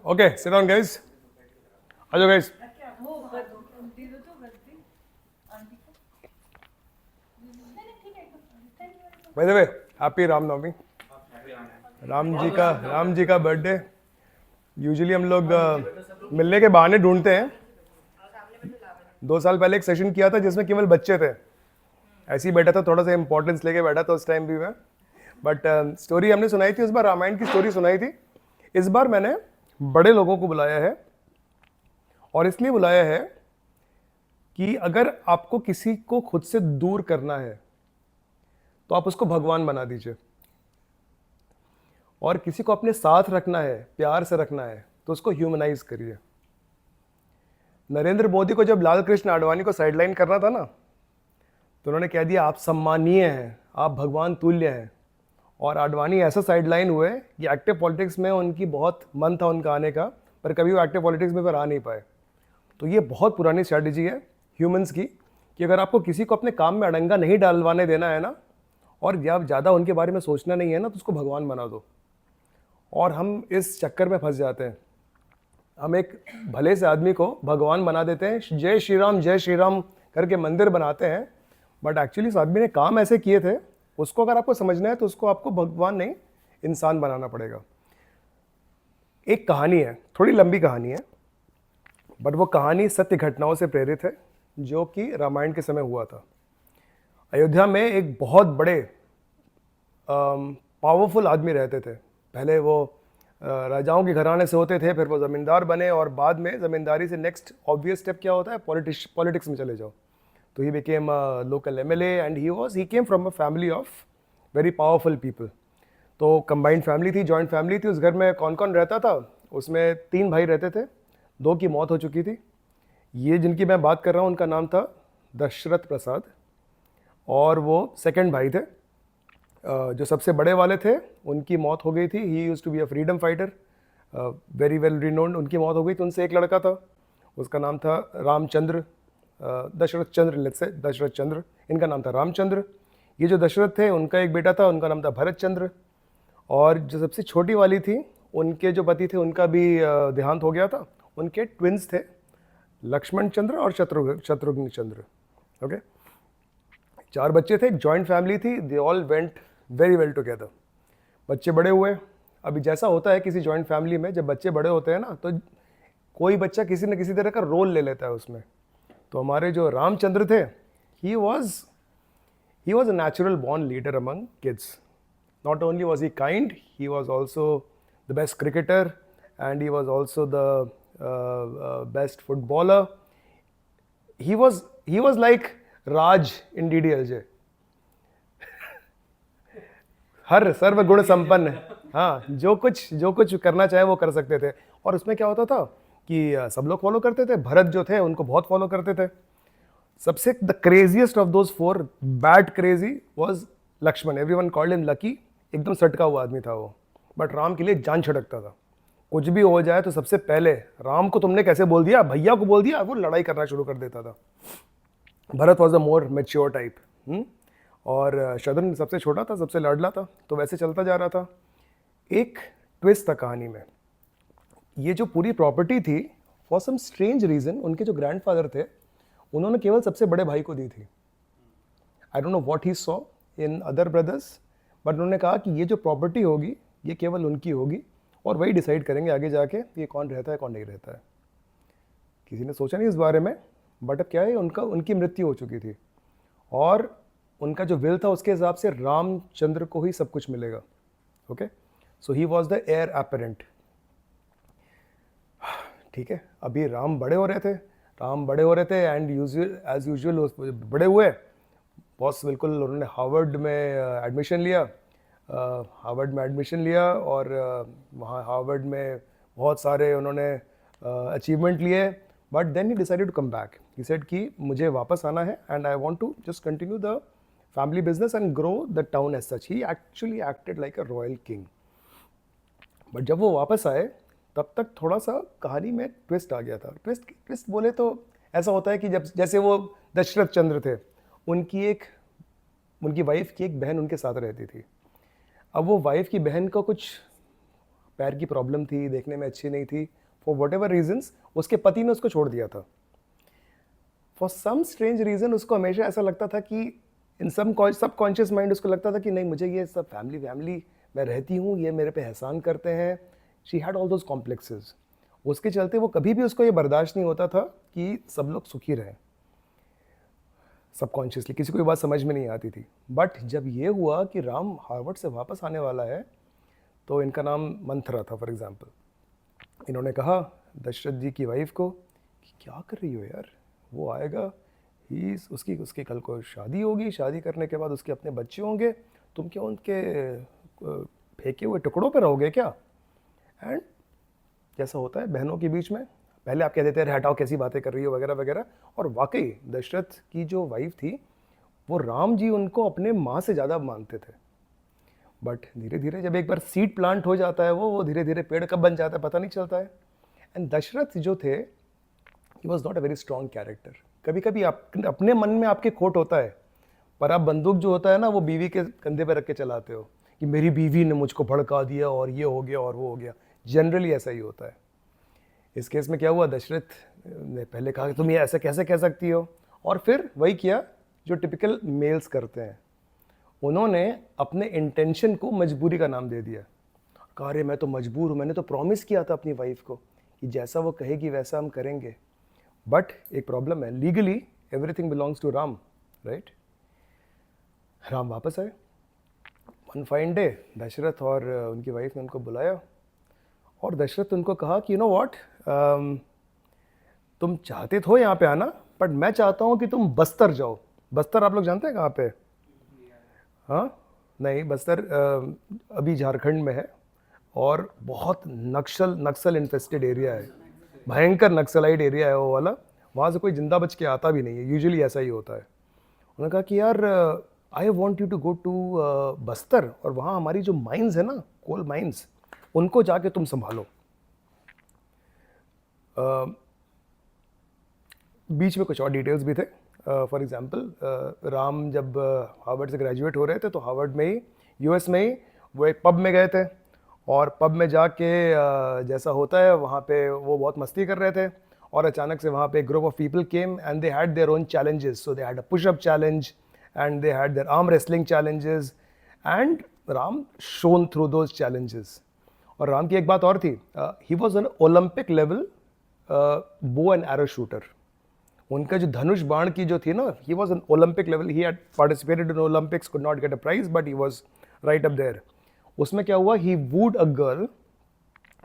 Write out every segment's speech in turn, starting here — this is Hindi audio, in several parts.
ओके, सिट डाउन गाइस, आ जाओ guys. By the way, happy Ramnavami. Ram ji का बर्थडे। यूजुअली हम लोग मिलने के बहाने ढूंढते हैं। 2 साल पहले एक सेशन किया था जिसमें केवल बच्चे थे, ऐसे ही बैठा था, थोड़ा सा इंपॉर्टेंस लेके बैठा था उस टाइम भी मैं। बट स्टोरी हमने सुनाई थी, उस बार रामायण की स्टोरी सुनाई थी। इस बार मैंने बड़े लोगों को बुलाया है, और इसलिए बुलाया है कि अगर आपको किसी को खुद से दूर करना है तो आप उसको भगवान बना दीजिए, और किसी को अपने साथ रखना है, प्यार से रखना है, तो उसको ह्यूमनाइज करिए। नरेंद्र मोदी को जब लाल कृष्ण आडवाणी को साइडलाइन करना था ना, तो उन्होंने कह दिया आप सम्मानीय हैं, आप भगवान तुल्य हैं। और आडवाणी ऐसा साइडलाइन हुए कि एक्टिव पॉलिटिक्स में उनकी बहुत मन था उनका आने का, पर कभी वो एक्टिव पॉलिटिक्स में फिर आ नहीं पाए। तो ये बहुत पुरानी स्ट्रैटेजी है ह्यूमंस की, कि अगर आपको किसी को अपने काम में अड़ंगा नहीं डालवाने देना है ना, और जब ज़्यादा उनके बारे में सोचना नहीं है ना, तो उसको भगवान बना दो। और हम इस चक्कर में फंस जाते हैं, हम एक भले से आदमी को भगवान बना देते हैं, जय श्री राम करके मंदिर बनाते हैं, बट एक्चुअली उस आदमी ने काम ऐसे किए थे, उसको अगर आपको समझना है तो उसको आपको भगवान नहीं इंसान बनाना पड़ेगा। एक कहानी है, थोड़ी लंबी कहानी है, बट वो कहानी सत्य घटनाओं से प्रेरित है, जो कि रामायण के समय हुआ था। अयोध्या में एक बहुत बड़े पावरफुल आदमी रहते थे। पहले वो राजाओं के घराने से होते थे, फिर वो ज़मींदार बने, और बाद में ज़मींदारी से नेक्स्ट ऑब्वियस स्टेप क्या होता है, पॉलिटिक्स में चले जाओ। तो he became local MLA, and he came from a family of very powerful people. तो कंबाइंड फैमिली थी, जॉइंट फैमिली थी। उस घर में कौन कौन रहता था? उसमें 3 भाई रहते थे, 2 की मौत हो चुकी थी। ये जिनकी मैं बात कर रहा हूँ उनका नाम था दशरथ प्रसाद, और वो सेकंड भाई थे। जो सबसे बड़े वाले थे उनकी मौत हो गई थी। He used to be a freedom fighter, very well renowned. उनकी मौत हो गई थी। उनसे एक लड़का था, उसका नाम था रामचंद्र, दशरथ चंद्र, लेट्स से दशरथ चंद्र, इनका नाम था रामचंद्र। ये जो दशरथ थे उनका एक बेटा था, उनका नाम था भरत चंद्र। और जो सबसे छोटी वाली थी, उनके जो पति थे उनका भी देहांत हो गया था। उनके ट्विंस थे, लक्ष्मण चंद्र और शत्रुघ्न चंद्र। ओके, 4 बच्चे थे, जॉइंट फैमिली थी, they all went very well together. बच्चे बड़े हुए। अभी जैसा होता है किसी जॉइंट फैमिली में, जब बच्चे बड़े होते हैं ना, तो कोई बच्चा किसी न किसी तरह का रोल ले लेता है उसमें। तो हमारे जो रामचंद्र थे, he was a natural born leader among kids. Not only was he kind, he was also the best cricketer, and he was also the best footballer. He was like Raj in DDLJ. हर सर्व गुण संपन्न। हाँ, जो कुछ करना चाहे वो कर सकते थे। और उसमें क्या होता था कि सब लोग फॉलो करते थे। भरत जो थे उनको बहुत फॉलो करते थे। सबसे the craziest of those 4 bad crazy was Lakshman. Everyone called him Lucky. एकदम सटका हुआ आदमी था वो, बट राम के लिए जान छिड़कता था। कुछ भी हो जाए तो सबसे पहले राम को तुमने कैसे बोल दिया, भैया को बोल दिया, वो लड़ाई करना शुरू कर देता था। Bharat was a more mature type, और शत्रुघ्न सबसे छोटा था, सबसे लाडला था। तो वैसे चलता जा रहा था। एक ट्विस्ट था कहानी में। ये जो पूरी प्रॉपर्टी थी, फॉर सम स्ट्रेंज रीजन उनके जो ग्रैंडफादर थे, उन्होंने केवल सबसे बड़े भाई को दी थी। आई don't know what he saw in other brothers, but उन्होंने कहा कि ये जो प्रॉपर्टी होगी ये केवल उनकी होगी, और वही डिसाइड करेंगे आगे जाके ये कौन रहता है कौन नहीं रहता है। किसी ने सोचा नहीं इस बारे में, बट अब क्या है, उनकी मृत्यु हो चुकी थी, और उनका जो विल था उसके हिसाब से रामचंद्र को ही सब कुछ मिलेगा। Okay, so he was the heir apparent. ठीक है, अभी राम बड़े हो रहे थे, एंड एज यूजुअल बड़े हुए। बॉस बिल्कुल, उन्होंने हार्वर्ड में एडमिशन लिया, और वहाँ हार्वर्ड में बहुत सारे उन्होंने अचीवमेंट लिए। But then he decided to come back. He said कि मुझे वापस आना है, and I want to just continue the family business and grow the town as such. He actually acted like a royal king. But जब वो वापस आए, तब तक थोड़ा सा कहानी में ट्विस्ट आ गया था। ट्विस्ट बोले तो ऐसा होता है कि जब जैसे वो दशरथ चंद्र थे, उनकी वाइफ की एक बहन उनके साथ रहती थी। अब वो वाइफ की बहन को कुछ पैर की प्रॉब्लम थी, देखने में अच्छी नहीं थी, फॉर वट एवर रीजन्स उसके पति ने उसको छोड़ दिया था। फॉर सम स्ट्रेंज रीज़न उसको हमेशा ऐसा लगता था कि इन सब सबकॉन्शियस माइंड उसको लगता था कि नहीं, मुझे ये सब फैमिली मैं रहती हूँ, ये मेरे पे एहसान करते हैं। She had all those complexes. उसके चलते वो कभी भी उसको ये बर्दाश्त नहीं होता था कि सब लोग सुखी रहें। सबकॉन्शियसली किसी को ये बात समझ में नहीं आती थी। बट जब ये हुआ कि राम हार्वर्ड से वापस आने वाला है, तो इनका नाम मंथरा था फॉर एग्जाम्पल, इन्होंने कहा दशरथ जी की वाइफ को कि क्या कर रही हो यार, वो आएगा, ही उसकी उसकी कल को शादी होगी, शादी करने के बाद उसके अपने बच्चे होंगे, तुम क्या उनके फेंके हुए टुकड़ों पर रहोगे क्या? एंड जैसा होता है बहनों के बीच में, पहले आप कह देते हैं हटाओ कैसी बातें कर रही हो वगैरह वगैरह। और वाकई दशरथ की जो वाइफ थी वो राम जी उनको अपने माँ से ज़्यादा मानते थे। बट धीरे धीरे जब एक बार सीड प्लांट हो जाता है वो धीरे धीरे पेड़ कब बन जाता है पता नहीं चलता है। एंड दशरथ जो थे, he was not a very strong character. कभी कभी आप अपने मन में आपके खोट होता है, पर आप बंदूक जो होता है ना वो बीवी के कंधे पे रख के चलाते हो कि मेरी बीवी ने मुझको भड़का दिया और ये हो गया और वो हो गया। जनरली ऐसा ही होता है। इस केस में क्या हुआ, दशरथ ने पहले कहा कि तुम ये ऐसे कैसे कह सकती हो, और फिर वही किया जो टिपिकल मेल्स करते हैं। उन्होंने अपने इंटेंशन को मजबूरी का नाम दे दिया। कहा अरे मैं तो मजबूर हूँ, मैंने तो प्रॉमिस किया था अपनी वाइफ को कि जैसा वो कहेगी वैसा हम करेंगे। बट एक प्रॉब्लम है, legally everything belongs to Ram, right? Ram वापस आए वन फाइन डे, दशरथ और उनकी वाइफ ने उनको बुलाया और दशरथ उनको कहा कि यू नो व्हाट, तुम चाहते तो यहाँ पे आना, बट मैं चाहता हूँ कि तुम बस्तर जाओ। बस्तर आप लोग जानते हैं कहाँ पे? हाँ, नहीं, बस्तर अभी झारखंड में है और बहुत नक्सल इन्फेस्टेड एरिया है, भयंकर नक्सलाइट एरिया है वो वाला। वहाँ से कोई जिंदा बच के आता भी नहीं है, यूजुअली ऐसा ही होता है। उन्होंने कहा कि यार I want you to go to Bastar, और वहाँ हमारी जो माइंस है ना, कोल माइंस, उनको जाके तुम संभालो। बीच में कुछ और डिटेल्स भी थे। फॉर एग्जांपल राम जब हार्वर्ड से ग्रेजुएट हो रहे थे तो हार्वर्ड में ही, यूएस में ही, वो एक पब में गए थे और पब में जाके जैसा होता है वहाँ पे वो बहुत मस्ती कर रहे थे और अचानक से वहाँ पे एक group of people came and they had their own challenges. So they had a pushup challenge and they had their arm wrestling challenges and Ram shone through those challenges. और राम की एक बात और थी, he was an Olympic level bow and arrow shooter. उनका जो धनुष बाण की जो थी ना, he was an Olympic level, he had participated in Olympics, could not get a prize but he was right up there. उसमें क्या हुआ, he wooed a girl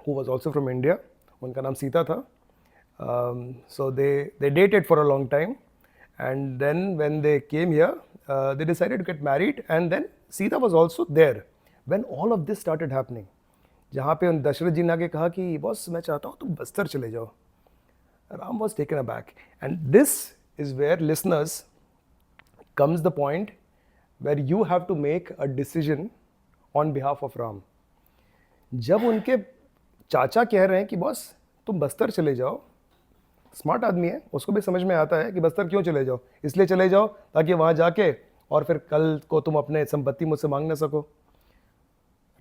who was also from India, उनका नाम सीता था। So they dated for a long time and then when they came here they decided to get married and then Sita was also there when all of this started happening. जहाँ पे उन दशरथ जी ने आगे कहा कि बॉस मैं चाहता हूँ तुम बस्तर चले जाओ, Ram was taken aback. And this is where, listeners, comes the point where you have to make a decision on behalf of Ram. जब उनके चाचा कह रहे हैं कि बॉस तुम बस्तर चले जाओ, स्मार्ट आदमी है, उसको भी समझ में आता है कि बस्तर क्यों चले जाओ, इसलिए चले जाओ ताकि वहाँ जाके और फिर कल को तुम अपने संपत्ति मुझसे मांग ना सको।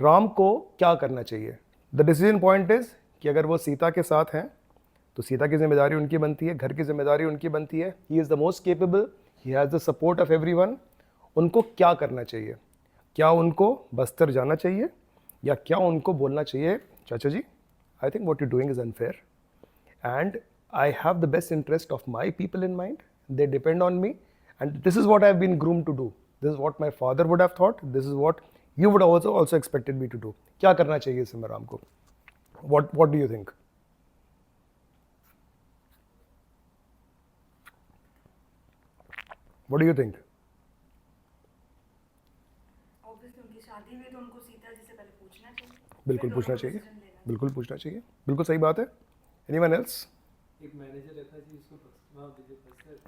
राम को क्या करना चाहिए? द डिसीजन पॉइंट इज कि अगर वो सीता के साथ हैं तो सीता की जिम्मेदारी उनकी बनती है, घर की जिम्मेदारी उनकी बनती है। He is the most capable, he has the support of everyone. उनको क्या करना चाहिए? क्या उनको बस्तर जाना चाहिए या क्या उनको बोलना चाहिए चाचा जी, I think what you doing is unfair and I have the best interest of my people in mind, they depend on me and this is what I have been groomed to do, this is what my father would have thought, this is what you would also expected me to do. क्या करना चाहिए सिमराम को? What do you think? What do you think? Obviously उनकी शादी हुई तो उनको सीता जी से पहले पूछना चाहिए। बिल्कुल फिर पूछना दोनों चाहिए, decision लेना। बिल्कुल पूछना चाहिए, बिल्कुल सही बात है। Anyone else? एक मैनेजर रखा जी, उसको वहाँ भेजो बस्तर,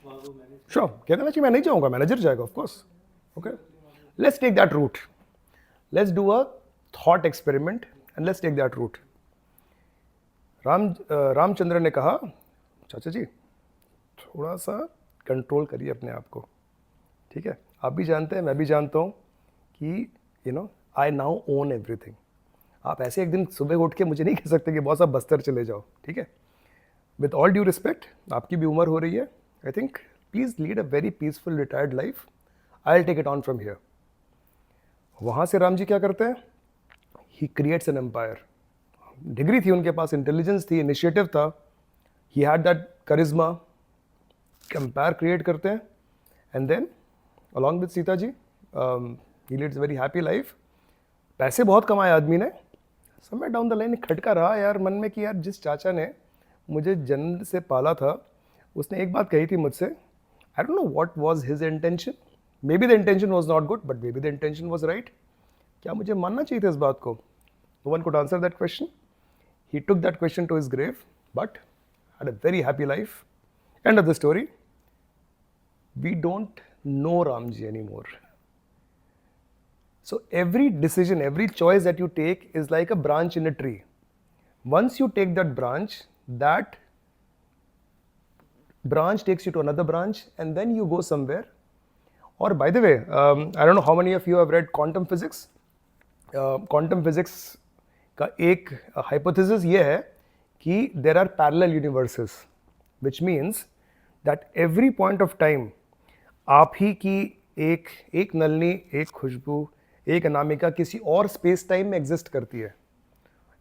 वहाँ वो मैनेज श्योर, कह देना चाहिए मैं नहीं जाऊँगा, मैनेजर जाएगा of course. Okay, let's take that route, let's do a thought experiment and let's take that route. Ramchandra ने कहा चाचा जी थोड़ा सा कंट्रोल करिए अपने आप को, ठीक है? आप भी जानते हैं, मैं भी जानता हूँ कि आई नाउ ओन एवरीथिंग। आप ऐसे एक दिन सुबह उठ के मुझे नहीं कह सकते कि बॉस आप बस्तर चले जाओ, ठीक है? विथ ऑल ड्यू रिस्पेक्ट, आपकी भी उम्र हो रही है, I think please lead a very peaceful retired life, I will take it on from here. वहाँ से राम जी क्या करते हैं? He creates an empire. Degree थी उनके पास, इंटेलिजेंस थी, इनिशिएटिव था, he had that charisma, empire create करते हैं, and then along with Sita ji he leads very happy life. पैसे बहुत कमाए आदमी ने, समय डाउन द लाइन खटका रहा यार मन में कि यार जिस चाचा ने मुझे जन्म से पाला था, उसने एक बात कही थी मुझसे, I don't know what was his intention, maybe the intention was not good but maybe the intention was right. क्या मुझे मानना चाहिए था इस बात को? No one could answer that question. He took that question to his grave but had a very happy life. End of the story. We don't know Ramji anymore. So every decision, every choice that you take is like a branch in a tree. Once you take that branch takes you to another branch, and then you go somewhere. Or by the way, I don't know how many of you have read quantum physics. Quantum physics का एक hypothesis ये है कि there are parallel universes, which means that every point of time आप ही की एक नलनी, एक खुशबू, एक अनामिका किसी और स्पेस टाइम में एग्जिस्ट करती है,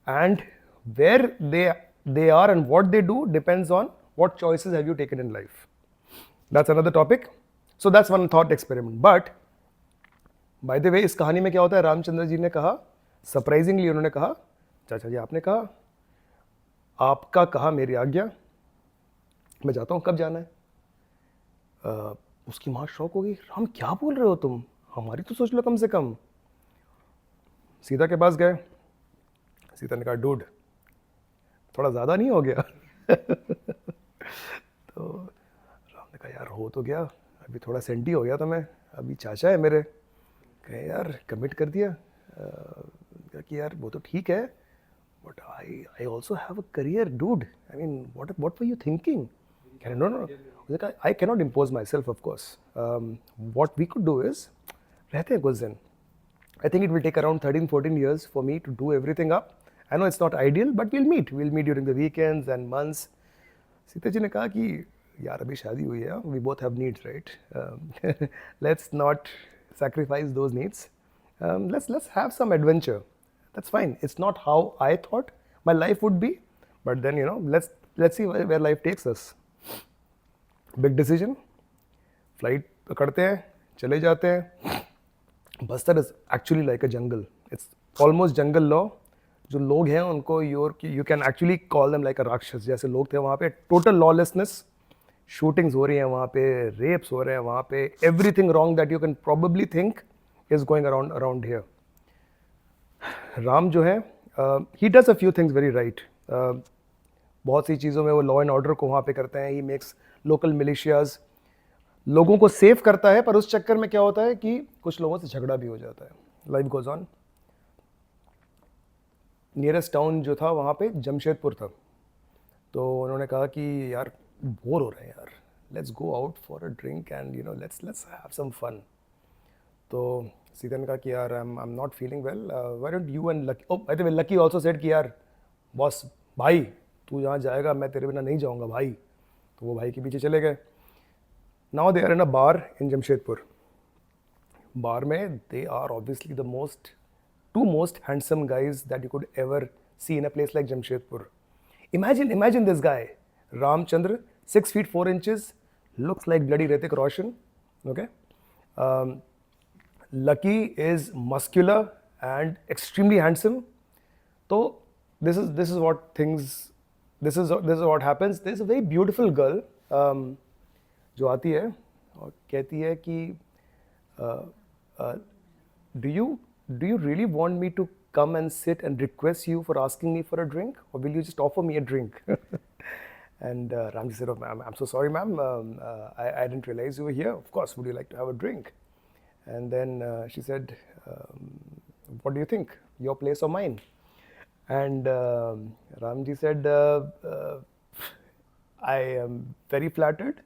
and where they are and what they do depends on what choices have you taken in life. That's another topic. So that's one thought experiment. But by the way, इस कहानी में क्या होता है, रामचंद्र जी ने कहा, सरप्राइजिंगली उन्होंने कहा, चाचा जी आपने कहा, आपका कहा मेरी आज्ञा, मैं जाता हूँ, कब जाना है? उसकी माँ शौक होगी, राम क्या बोल रहे हो तुम, हमारी तो सोच लो कम से कम। सीता के पास गए, सीता ने कहा डूड थोड़ा ज़्यादा नहीं हो गया? तो राम ने कहा यार हो तो गया, अभी थोड़ा सेंटी हो गया तो मैं, अभी चाचा है मेरे। कहे यार कमिट कर दिया? कि यार वो तो ठीक है but I also have a career dude, I mean what were you thinking? No no, I cannot impose myself, of course. What we could do is, रहते हैं कुछ दिन. I think it will take around 13-14 years for me to do everything up. I know it's not ideal, but we'll meet. We'll meet during the weekends and months. Sita ji ने कहा कि यार अभी शादी हुई है, we both have needs, right? Let's not sacrifice those needs. Let's have some adventure. That's fine. It's not how I thought my life would be, but then let's see where life takes us. Big decision, flight पकड़ते हैं, चले जाते हैं। Bastar is actually like a jungle, it's almost jungle law. जो लोग हैं उनको you can actually call them like अ राक्षस, जैसे लोग थे वहाँ पे। टोटल लॉलेसनेस, शूटिंग्स हो रही हैं वहाँ पे, रेप्स हो रहे हैं वहाँ पे, everything wrong that you can probably think is going around here. Ram जो है, he does a few things very right. बहुत सी चीज़ों में वो लॉ एंड ऑर्डर को वहाँ पे करते हैं। ही मेक्स लोकल मिलिशियाज, लोगों को सेव करता है, पर उस चक्कर में क्या होता है कि कुछ लोगों से झगड़ा भी हो जाता है। Life goes on. Nearest town जो था वहाँ पे जमशेदपुर था, तो उन्होंने कहा कि यार बोर हो रहे हैं यार, let's go out for a drink and let's have some fun. तो सीता ने कहा कि यार I am not feeling well, why don't you and Lucky, by the way Lucky also said कि यार बॉस भाई तू जहाँ जाएगा मैं तेरे बिना नहीं जाऊँगा भाई। तो वो भाई के पीछे चले गए। Now they are in a bar in Jamshedpur. Bar में they are obviously the two most handsome guys that you could ever see in a place like Jamshedpur. Imagine this guy, Ramchandra, 6 feet 4 inches, looks like bloody Hrithik Roshan. Okay, Lucky is muscular and extremely handsome. So this is what things. This is what happens. There's a very beautiful girl जो आती है और कहती है कि do you really want me to come and sit and request you for asking me for a drink, or will you just offer me a drink? And Ramji said, oh, ma'am, I'm so sorry, ma'am. I didn't realize you were here. Of course, would you like to have a drink? And then she said, what do you think? Your place or mine? And Ramji said, I am very flattered,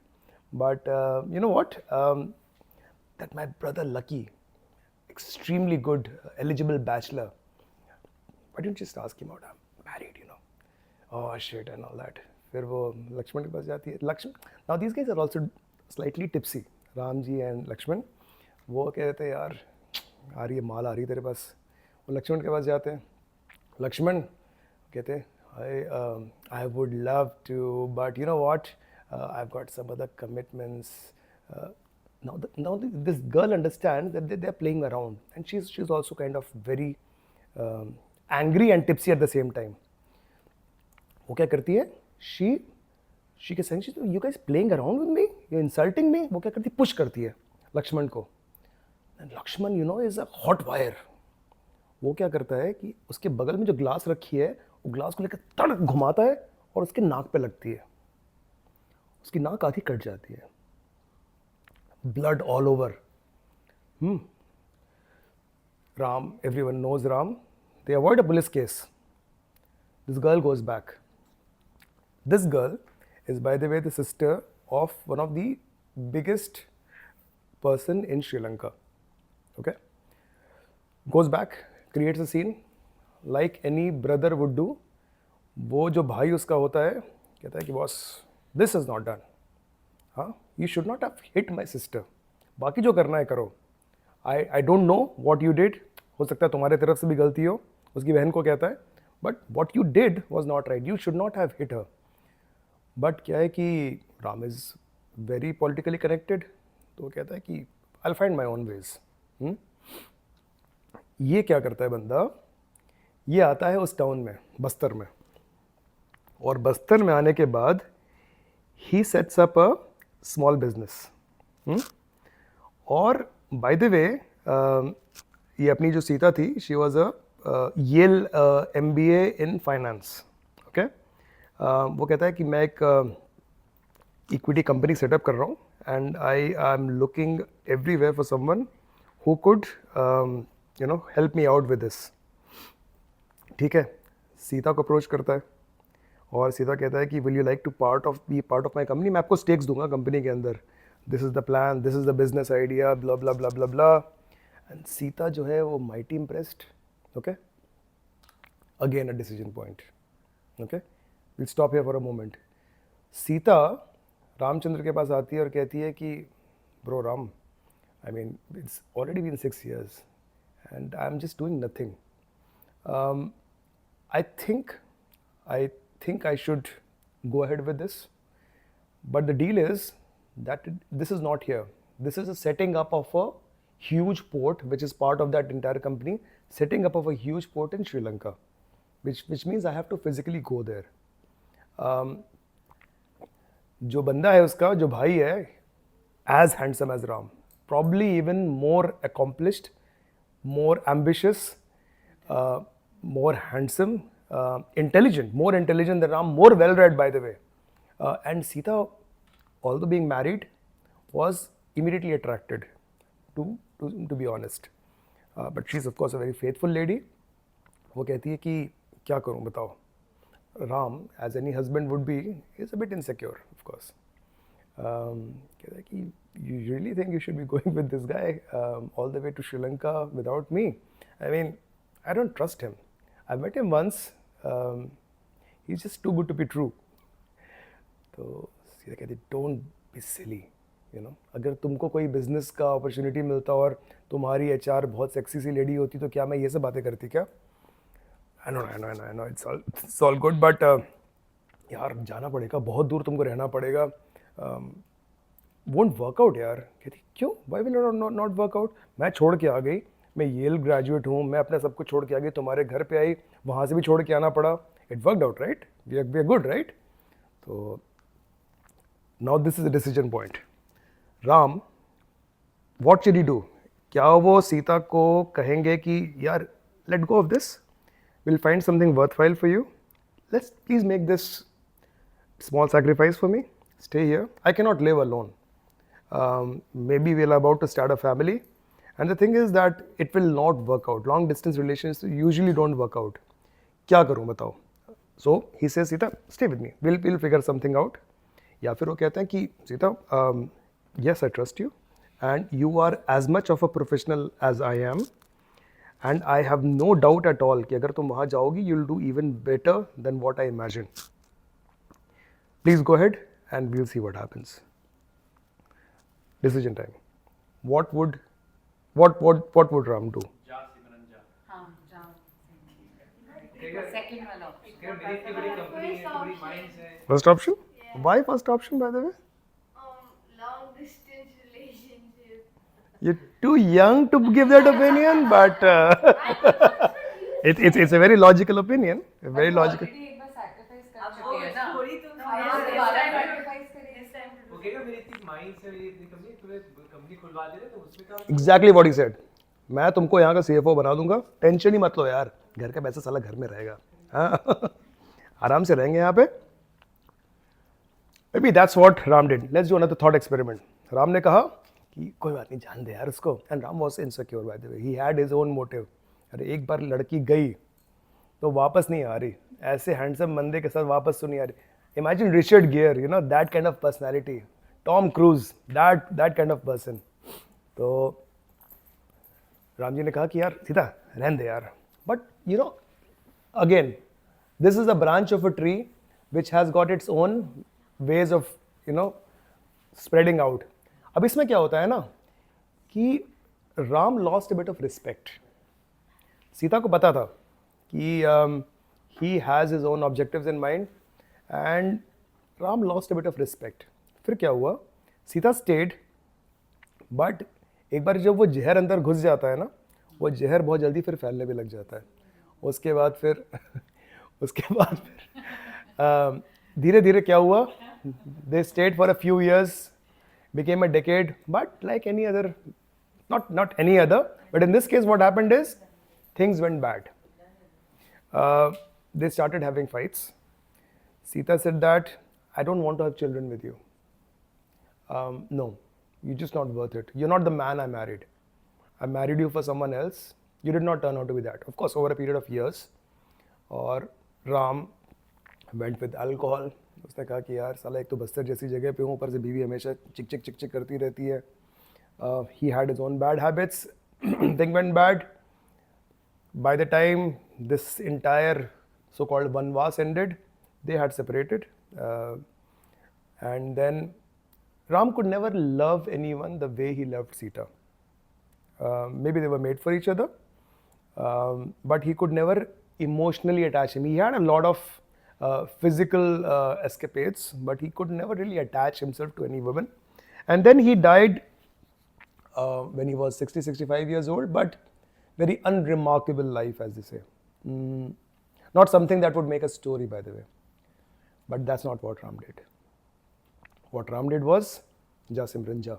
but you know what? That my brother Lucky, extremely good eligible bachelor. Why don't you just ask him out? I'm married, you know. Oh shit and all that. फिर वो लक्ष्मण के पास जाती है. Lakshman, now these guys are also slightly tipsy. Ram ji and Lakshman, वो कहते हैं यार आ रही है माल आ रही है तेरे पास. वो लक्ष्मण के पास जाते हैं. लक्ष्मण कहते हैं I would love to, but you know what? I've got some other commitments. Now this girl understands that they're playing around, and she's also kind of very angry and tipsy at the same time. वो क्या करती है? She can say, you guys playing around with me? You're insulting me? वो क्या करती है? Push करती है लक्ष्मण को. And Lakshman, you know, is a hot wire. वो क्या करता है कि उसके बगल में जो ग्लास रखी है वो ग्लास को लेकर तड़क घुमाता है और उसके नाक पे लगती है. उसकी नाक आधी कट जाती है. Blood all over. Ram, everyone knows Ram. They avoid a police case. This girl goes back. This girl is, by the way, the sister of one of the biggest person in Sri Lanka. Okay? Goes back, creates a scene like any brother would do. वो जो भाई उसका होता है कहता है कि boss this is not done. हाँ, you should not have hit my sister. बाकी जो करना है करो. I don't know what you did. हो सकता है तुम्हारे तरफ से भी गलती हो. उसकी बहन को कहता है. But what you did was not right. You should not have hit her. But क्या है कि Ram is very politically connected, तो वो कहता है कि I find my own ways. ये क्या करता है बंदा? ये आता है उस टाउन में, बस्तर में, और बस्तर में आने के बाद ही sets up a small business. और बाय द वे ये अपनी जो सीता थी, she was a Yale MBA in finance. Okay. वो कहता है कि मैं एक इक्विटी कंपनी सेटअप कर रहा हूँ and I am looking everywhere for someone who could you know help me out with this. ठीक है. सीता को अप्रोच करता है और सीता कहता है कि will you like to be part of my company. मैं आपको स्टेक्स दूंगा कंपनी के अंदर. This is the plan, this is the business idea, blah blah blah blah blah. And Sita जो है वो mighty impressed. Okay. Again a decision point. Okay. We'll stop here for a moment. Sita Ramchandra के पास आती है और कहती है कि bro Ram, I mean it's already been 6 years and I'm just doing nothing. I think I should go ahead with this, but the deal is that this is not here. This is a setting up of a huge port which is part of that entire company, setting up of a huge port in Sri Lanka, which means I have to physically go there. जो बंदा है उसका जो भाई है as handsome as Ram, probably even more accomplished, more ambitious, more handsome, more intelligent than Ram, more well read by the way. And Sita, although being married, was immediately attracted to be honest. But she's of course a very faithful lady. वो कहती है कि क्या करूँ बताओ. Ram, as any husband would be, is a bit insecure, of course. कहता है कि you really think you should be going with this guy all the way to Sri Lanka without me? I mean, I don't trust him. I met him once. He's just too good to be true. तो सीधा कहती don't be silly. You know, अगर तुमको कोई बिजनेस का अपॉर्चुनिटी मिलता और तुम्हारी HR बहुत सेक्सी सी लेडी होती तो क्या मैं ये सब बातें करती क्या? I know, it's all good, but यार जाना पड़ेगा, बहुत दूर तुमको रहना पड़ेगा. Won't work out यार. कहती क्यों? Why will not work out? मैं छोड़ के आ गई, मैं येल ग्रेजुएट हूँ, मैं अपना सब कुछ छोड़ के आ गई, तुम्हारे घर पे आई, वहाँ से भी छोड़ के आना पड़ा. It worked out, right? We are good, right? तो now this is a decision point. Ram, what should he do? क्या वो सीता को कहेंगे कि यार let go of this? We'll find something worthwhile for you. Let's please make this small sacrifice for me. Stay here. I cannot live alone. Maybe we're about to start a family. And the thing is that it will not work out. Long distance relations usually don't work out. क्या करूँ बताओ? So he says, Sita, stay with me. We'll figure something out. या फिर वो कहते हैं कि Sita, yes, I trust you. and you are as much of a professional as I am, and I have no doubt at all कि अगर तुम वहाँ जाओगी, you'll do even better than what I imagined. Please go ahead and we'll see what happens. Decision time. What would Ram do? जा सिमरन जा हाँ जाओ कहेगा सेकंड वाला ऑप्शन कहेगा मेरी इतनी बड़ी कंपनी है इतनी बड़ी माइंड्स है First option? Why first option, by the way? long distance relationship. You're too young to give that opinion, but it's a very logical opinion. A very logical. Already एक बार सैक्रिफाइस कर अब चुके हैं ना थोड़ी तुम हाँ, दोबारा sacrifice करेंगे। this time to वो कहेगा मेरी इतनी माइंड्स है मेरी इतनी कंपनी तुम्हें कंपनी खुलवा दे रहे तो उसमें काम Exactly what he said. मैं तुमको यहाँ का CFO बना दूंगा, टेंशन ही मत लो यार, घर का पैसा साला घर में रहेगा, हाँ आराम से रहेंगे यहाँ पे. Maybe that's what Ram did. Let's do another thought experiment. Ram ने कहा कि कोई बात नहीं, जान दे यार उसको. And Ram was insecure by the way. He had his own motive. अरे एक बार लड़की गई तो वापस नहीं आ रही. ऐसे हैंडसम बंदे के साथ वापस तो नहीं आ रही. Imagine Richard Gere, you know, that kind of personality. Tom Cruise, that kind of person. तो राम जी ने कहा कि यार सीता रहने दे यार. But you know, again, this is a branch of a tree which has got its own ways of, you know, spreading out. अब इसमें क्या होता है ना कि Ram lost a bit of respect. Sita को पता था कि he has his own objectives in mind and Ram lost a bit of respect. फिर क्या हुआ? सीता stayed, but एक बार जब वो जहर अंदर घुस जाता है ना, वो जहर बहुत जल्दी फिर फैलने भी लग जाता है. उसके बाद फिर धीरे धीरे क्या हुआ? They stayed for a few years, became a decade, but like any other, not any other, but in this case what happened is things went bad. They started having fights. Sita said that I don't want to have children with you. No, you're just not worth it. You're not the man I married. I married you for someone else. You did not turn out to be that. Of course, over a period of years. और राम went with alcohol. उसने कहा कि यार साला एक तो बस्तर जैसी जगह पे हूँ, ऊपर से बीवी हमेशा चिक चिक चिक चिक करती रहती है. He had his own bad habits. Thing went bad. By the time this entire so-called Vanvas ended, they had separated. And then Ram could never love anyone the way he loved Sita. Maybe they were made for each other, but he could never emotionally attach him. He had a lot of physical escapades, but he could never really attach himself to any woman. And then he died when he was 60, 65 years old, but very unremarkable life, as they say. Not something that would make a story, by the way. But that's not what Ram did. What Ram did was, Ja Simran Ja.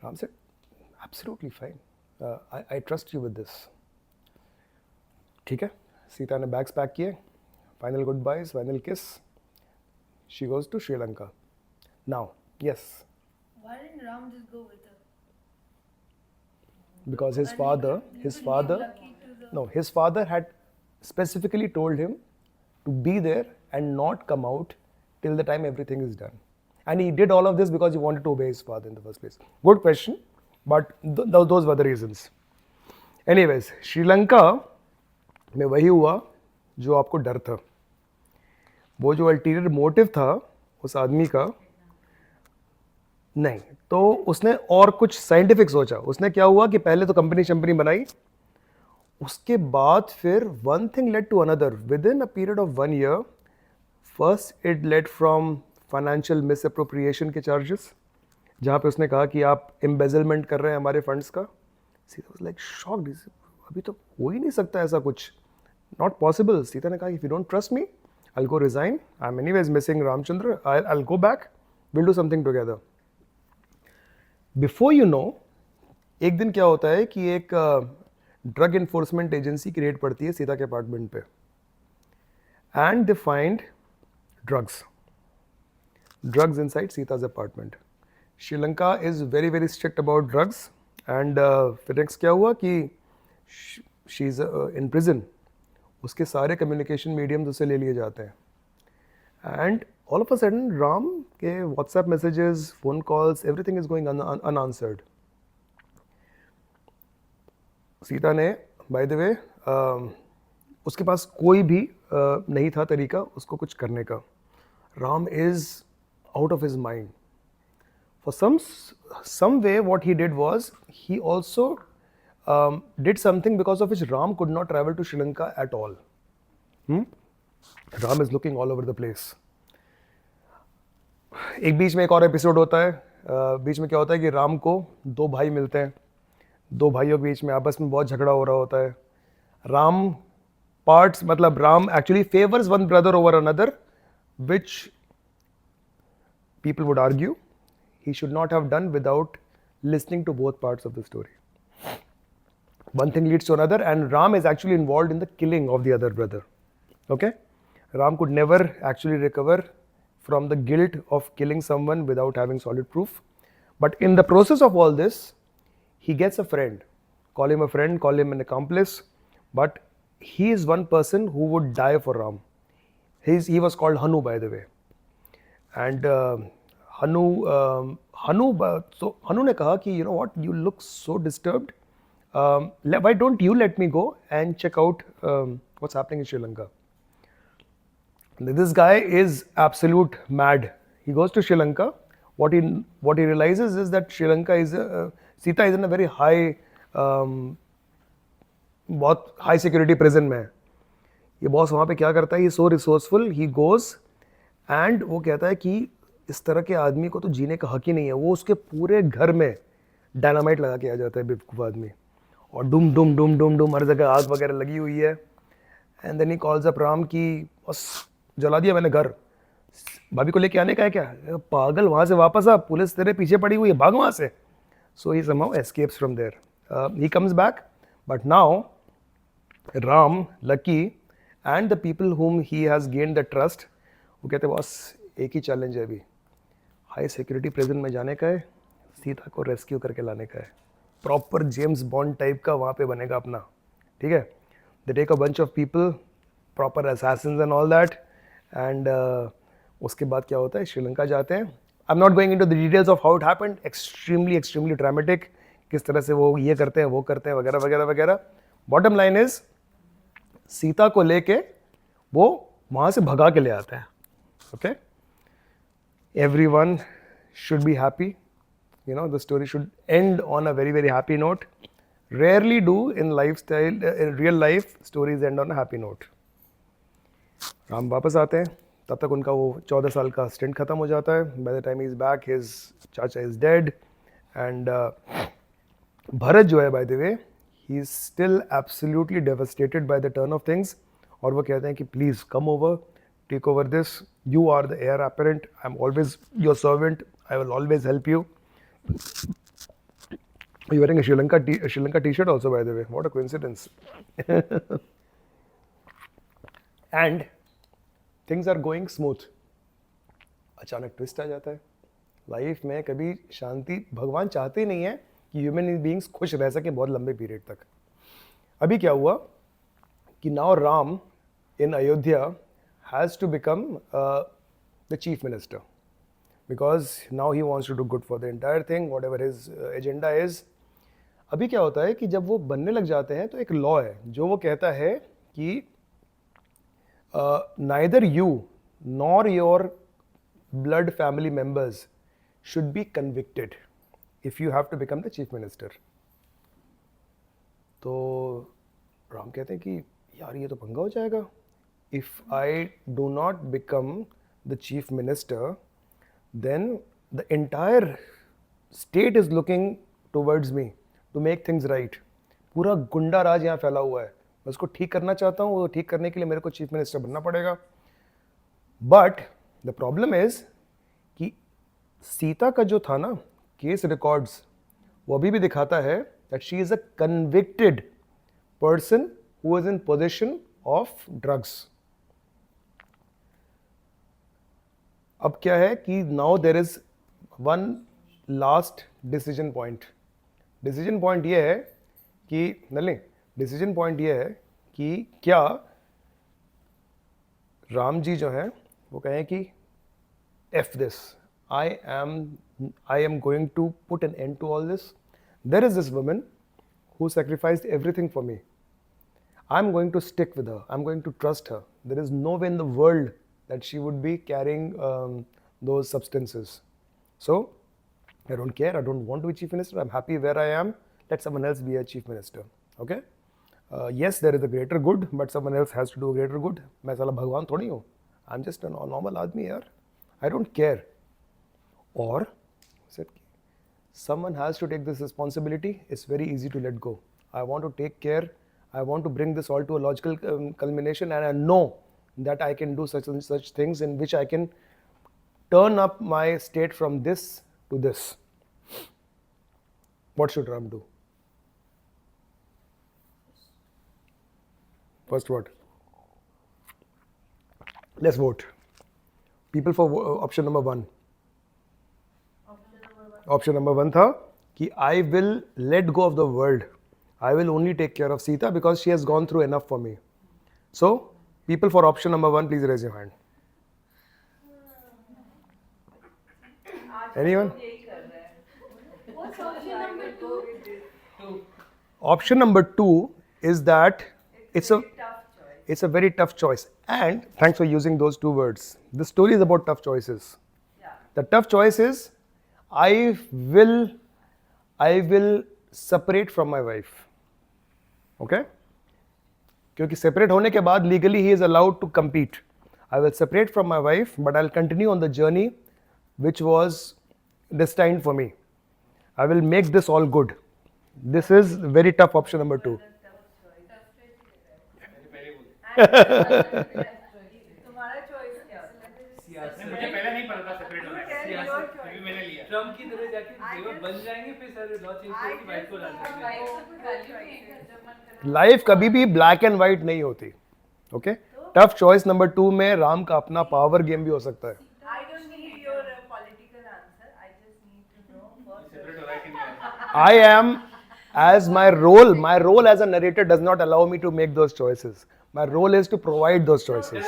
Ram said, absolutely fine. I trust you with this. ठीक है, सीता ने बैग्स पैक किए, final goodbyes, final kiss. She goes to Sri Lanka. Now yes, Why didn't Ram just go with her? because his Lucky to the father had specifically told him to be there and not come out till the time everything is done. And he did all of this because he wanted to obey his father in the first place. Good question, but those were the reasons. Anyways, Sri Lanka में वही हुआ जो आपको डर था. वो जो अल्टीरियर मोटिव था उस आदमी का, नहीं, तो उसने और कुछ साइंटिफिक सोचा. उसने क्या हुआ कि पहले तो कंपनी बनाई, उसके बाद फिर one thing led to another. Within a period of 1 year, first it led from financial misappropriation के चार्जेस, जहाँ पे उसने कहा कि आप एम्बेजलमेंट कर रहे हैं हमारे फंड्स का. Sita was like shocked. अभी तो हो ही नहीं सकता ऐसा कुछ, नॉट पॉसिबल. सीता ने कहा if you don't trust me, I will go resign. I am anyways missing Ramchandra. I will go back, will do something together. Before you know, एक दिन क्या होता है कि एक ड्रग इन्फोर्समेंट एजेंसी की रेड पड़ती है सीता के अपार्टमेंट पे, and they find drugs inside Sita's apartment. Sri Lanka is very very strict about drugs, and फिर next क्या हुआ कि she is in prison. उसके सारे communication mediums उसे ले लिए जाते हैं, And all of a sudden Ram के WhatsApp messages, phone calls, everything is going unanswered. Sita ने by the way उसके पास कोई भी नहीं था तरीका उसको कुछ करने का. Ram is out of his mind. For some way what he did was he also did something because of which Ram could not travel to Sri Lanka at all. Ram is looking all over the place. एक बीच में एक और एपिसोड होता है. बीच में क्या होता है कि राम को दो भाई मिलते हैं. दो भाइयों के बीच में आपस में बहुत झगड़ा हो रहा होता है. राम पार्ट्स मतलब Ram actually favours one brother over another which people would argue he should not have done without listening to both parts of the story. One thing leads to another, and Ram is actually involved in the killing of the other brother. Okay? Ram could never actually recover from the guilt of killing someone without having solid proof. But in the process of all this, he gets a friend. Call him a friend, call him an accomplice. But he is one person who would die for Ram. He was called Hanu, by the way. And Hanu ने कहा कि you know what, you look so disturbed. Why don't you let me go and check out what's happening in Sri Lanka? This guy is absolute mad. He goes to Sri Lanka. What he realizes is that Sri Lanka is Sita is in a very high बहुत high security prison में है. ये बॉस वहाँ पे क्या करता है? He is so resourceful. He goes and वो कहता है कि इस तरह के आदमी को तो जीने का हक ही नहीं है. वो उसके पूरे घर में डायनामाइट लगा के आ जाता है बेवकूफ़ आदमी. और डुम डुम डुम डुम डुम हर जगह आग वगैरह लगी हुई है. And then he calls up Ram की बस जला दिया मैंने घर. भाभी को लेके आने का है क्या? पागल, वहाँ से वापस आ, पुलिस तेरे पीछे पड़ी हुई है, भाग वहाँ से. So he somehow escapes from there. He comes back, but now Ram, Lucky and the people whom he has gained the trust, वो कहते हैं बॉस एक ही चैलेंज है अभी, हाई सिक्योरिटी प्रिजन में जाने का है, सीता को रेस्क्यू करके लाने का है. प्रॉपर जेम्स बॉन्ड टाइप का वहाँ पे बनेगा अपना. ठीक है? They take a bunch of people, proper assassins and all that. And उसके बाद क्या होता है? श्रीलंका जाते हैं. I am not going into the details of how it happened. Extremely dramatic, किस तरह से वो ये करते हैं वो करते हैं वगैरह वगैरह वगैरह. बॉटम लाइन इज सीता को लेके वो वहाँ से भगा के ले आता है. Okay, everyone should be happy. You know, the story should end on a very, very happy note. Rarely do in lifestyle, in real life, stories end on a happy note. Ram वापस आते हैं, तब तक उनका वो 14 साल का स्टेंट खत्म हो जाता है. By the time he is back, his चाचा is dead. And भरत जो है, by the way, he is still absolutely devastated by the turn of things. और वो कहते हैं कि please come over, take over this. You are the heir apparent. I'm always your servant. I will always help you. You're wearing a Sri Lanka t-shirt also, by the way. What a coincidence. And things are going smooth. अचानक ट्विस्ट आ जाता है. लाइफ में कभी शांति भगवान चाहते ही नहीं है कि ह्यूमन बीइंग्स खुश रह सके बहुत लंबे पीरियड तक. अभी क्या हुआ कि now Ram in Ayodhya has to become the chief minister, because now he wants to do good for the entire thing, whatever his agenda is. अभी क्या होता है कि जब वो बनने लग जाते हैं तो एक लॉ है जो वो कहता है कि neither you nor your blood family members should be convicted if you have to become the chief minister. तो राम कहते हैं कि यार ये तो पंगा हो जाएगा. If I do not become the chief minister, then the entire state is looking towards me to make things right. पूरा गुंडा राज यहाँ फैला हुआ है. मैं उसको ठीक करना चाहता हूँ. वो ठीक करने के लिए मेरे को चीफ मिनिस्टर बनना पड़ेगा. बट द प्रॉब्लम इज कि सीता का जो था ना केस रिकॉर्ड्स, वो अभी भी दिखाता है that she is a convicted person who is in possession of drugs. अब क्या है कि now there is one last decision point. Decision point ये है कि नलिनी, डिसीजन पॉइंट ये है कि क्या राम जी जो हैं वो कहें कि F this. I am going to put an end to all this. There is this woman who sacrificed everything for me. I'm going to stick with her. I'm going to trust her. There is no way in the world that she would be carrying those substances. So I don't care. I don't want to be chief minister. I'm happy where I am. Let someone else be a chief minister. Okay? Yes, there is a greater good, but someone else has to do a greater good. मैं साला भगवान थोड़ी हूँ. I'm just a normal आदमी यार. I don't care. Or said, someone has to take this responsibility. It's very easy to let go. I want to take care. I want to bring this all to a logical culmination, and I know that I can do such and such things in which I can turn up my state from this to this. What should Ram do? First what? Let's vote. People for option number 1. Option number 1 था कि I will let go of the world. I will only take care of Sita because she has gone through enough for me. So, people for option number 1, please raise your hand. Anyone? Option number 2 is that it's a very tough choice. And thanks for using those 2 words. The story is about tough choices. The tough choice is I will separate from my wife. Okay? क्योंकि separate होने के बाद legally he is allowed to compete. I will separate from my wife, but I'll continue on the journey which was destined for me. I will make this all good. This is very tough option number 2. तुम्हारा choice क्या होता है? मुझे पहले नहीं पता था सेपरेट होना है अभी मैंने लिया ट्रम्प की तरह जाके देवर बन जाएंगे फिर सारे लॉ चेंज करके वाइफ को डाल देंगे लाइफ कभी भी ब्लैक एंड व्हाइट नहीं होती. ओके? टफ चॉइस नंबर 2 में राम का अपना पावर गेम भी हो सकता है. I don't need your political answer. I just need to know first. Separate हो रहा है कि नहीं I am, as my role as a narrator does not allow me to make those choices. My role is to provide those choices.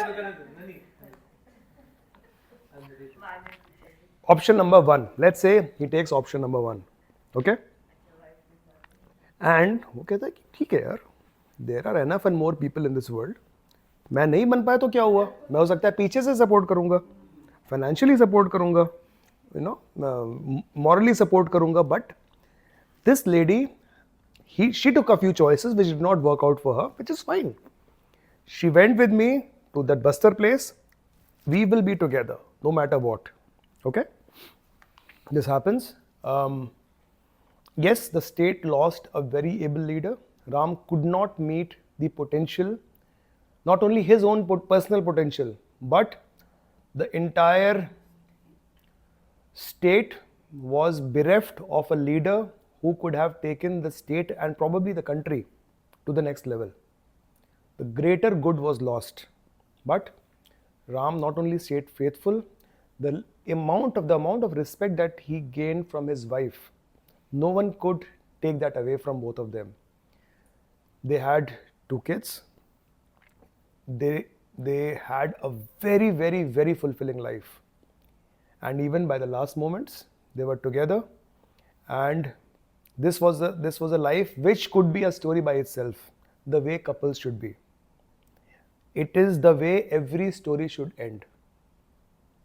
Option number 1. Let's say he takes option number 1. Okay? And वो कहता है कि ठीक है यार, there are enough and more people in this world. मैं नहीं बन पाया तो क्या हुआ? मैं हो सकता है पीछे से सपोर्ट करूंगा, फाइनेंशियली सपोर्ट करूंगा, morally सपोर्ट करूंगा, but this lady, she took a few choices which did not work out for her, which is fine. She went with me to that Bastar place. We will be together, no matter what. Okay? This happens. Yes, the state lost a very able leader. Ram could not meet the potential, not only his own personal potential, but the entire state was bereft of a leader who could have taken the state and probably the country to the next level. The greater good was lost. But Ram not only stayed faithful, the amount of respect that he gained from his wife, no one could take that away from both of them. They had 2 kids. They had a very, very, very fulfilling life. And even by the last moments, they were together. And this was a life which could be a story by itself, the way couples should be. It is the way every story should end.